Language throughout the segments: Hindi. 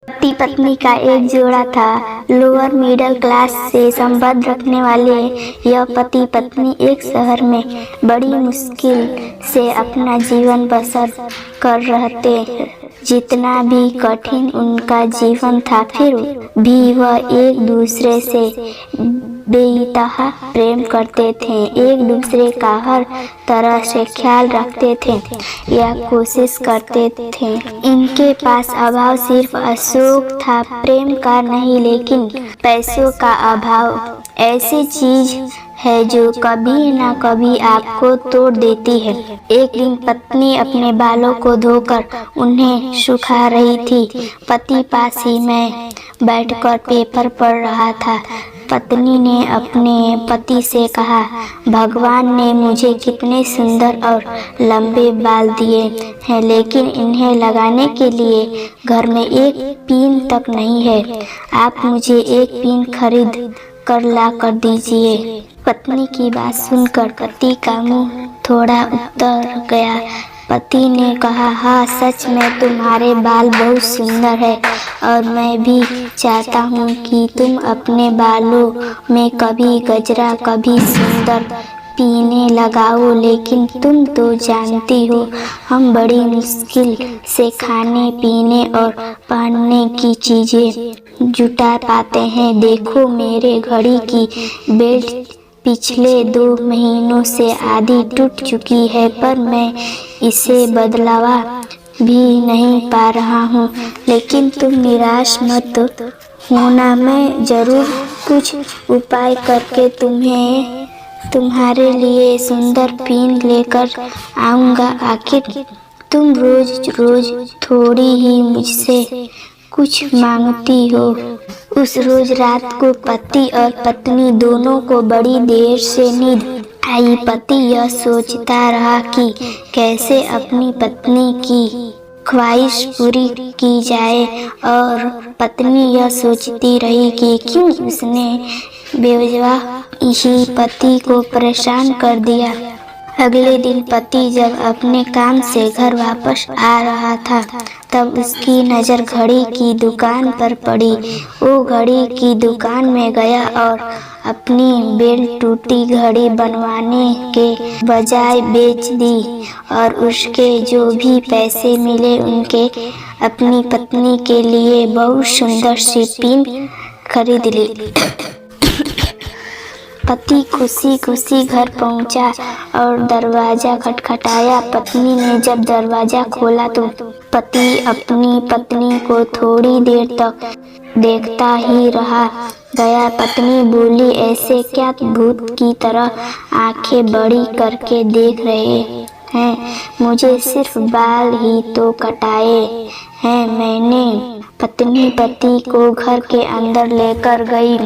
पति पत्नी का एक जोड़ा था। लोअर मिडिल क्लास से संबंध रखने वाले यह पति पत्नी एक शहर में बड़ी मुश्किल से अपना जीवन बसर कर रहते। जितना भी कठिन उनका जीवन था, फिर भी वह एक दूसरे से बेइंतहा प्रेम करते थे, एक दूसरे का हर तरह से ख्याल रखते थे या कोशिश करते थे। इनके पास अभाव सिर्फ अशोक था, प्रेम का नहीं, लेकिन पैसों का अभाव ऐसी चीज है जो कभी न कभी आपको तोड़ देती है। एक दिन पत्नी अपने बालों को धोकर उन्हें सुखा रही थी। पति पास ही में बैठकर पेपर पढ़ रहा था। पत्नी ने अपने पति से कहा, भगवान ने मुझे कितने सुंदर और लंबे बाल दिए हैं, लेकिन इन्हें लगाने के लिए घर में एक पिन तक नहीं है। आप मुझे एक पिन खरीद कर ला कर दीजिए। पत्नी की बात सुनकर पति का मुंह थोड़ा उतर गया। पति ने कहा, हाँ सच में तुम्हारे बाल बहुत सुंदर है और मैं भी चाहता हूँ कि तुम अपने बालों में कभी गजरा कभी सुंदर पीने लगाओ, लेकिन तुम तो जानती हो हम बड़ी मुश्किल से खाने पीने और पहनने की चीजें जुटा पाते हैं। देखो मेरे घड़ी की बेल्ट पिछले 2 महीनों से आधी टूट चुकी है, पर मैं इसे बदलवा भी नहीं पा रहा हूँ। लेकिन तुम निराश मत होना, मैं जरूर कुछ उपाय करके तुम्हारे लिए सुंदर पिन लेकर आऊँगा। आखिर तुम रोज रोज थोड़ी ही मुझसे कुछ मांगती हो। उस रोज रात को पति और पत्नी दोनों को बड़ी देर से नींद आई। पति यह सोचता रहा कि कैसे अपनी पत्नी की ख्वाहिश पूरी की जाए, और पत्नी यह सोचती रही कि क्यों उसने बेवजह ही पति को परेशान कर दिया। अगले दिन पति जब अपने काम से घर वापस आ रहा था, तब उसकी नज़र घड़ी की दुकान पर पड़ी। वो घड़ी की दुकान में गया और अपनी बेल्ट टूटी घड़ी बनवाने के बजाय बेच दी, और उसके जो भी पैसे मिले उनके अपनी पत्नी के लिए बहुत सुंदर सी पिन खरीद ली। पति खुशी खुशी घर पहुंचा और दरवाजा खटखटाया। पत्नी ने जब दरवाजा खोला तो पति अपनी पत्नी को थोड़ी देर तक देखता ही रहा गया। पत्नी बोली, ऐसे क्या भूत की तरह आंखें बड़ी करके देख रहे हैं? मुझे सिर्फ बाल ही तो कटाए हैं मैंने। पत्नी पति को घर के अंदर लेकर गई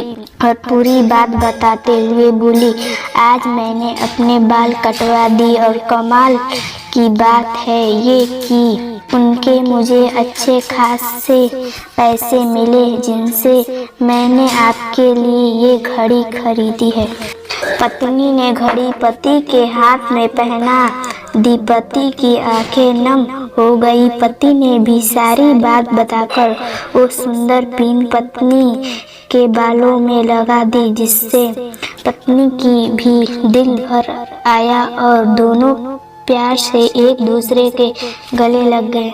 और पूरी बात बताते हुए बोली, आज मैंने अपने बाल कटवा दी और कमाल की बात है ये कि उनके मुझे अच्छे खासे पैसे मिले, जिनसे मैंने आपके लिए ये घड़ी खरीदी है। पत्नी ने घड़ी पति के हाथ में पहना दी। पति की आंखें नम हो गई। पति ने भी सारी बात बताकर वो सुंदर पिन पत्नी के बालों में लगा दी, जिससे पत्नी की भी दिल भर आया और दोनों प्यार से एक दूसरे के गले लग गए।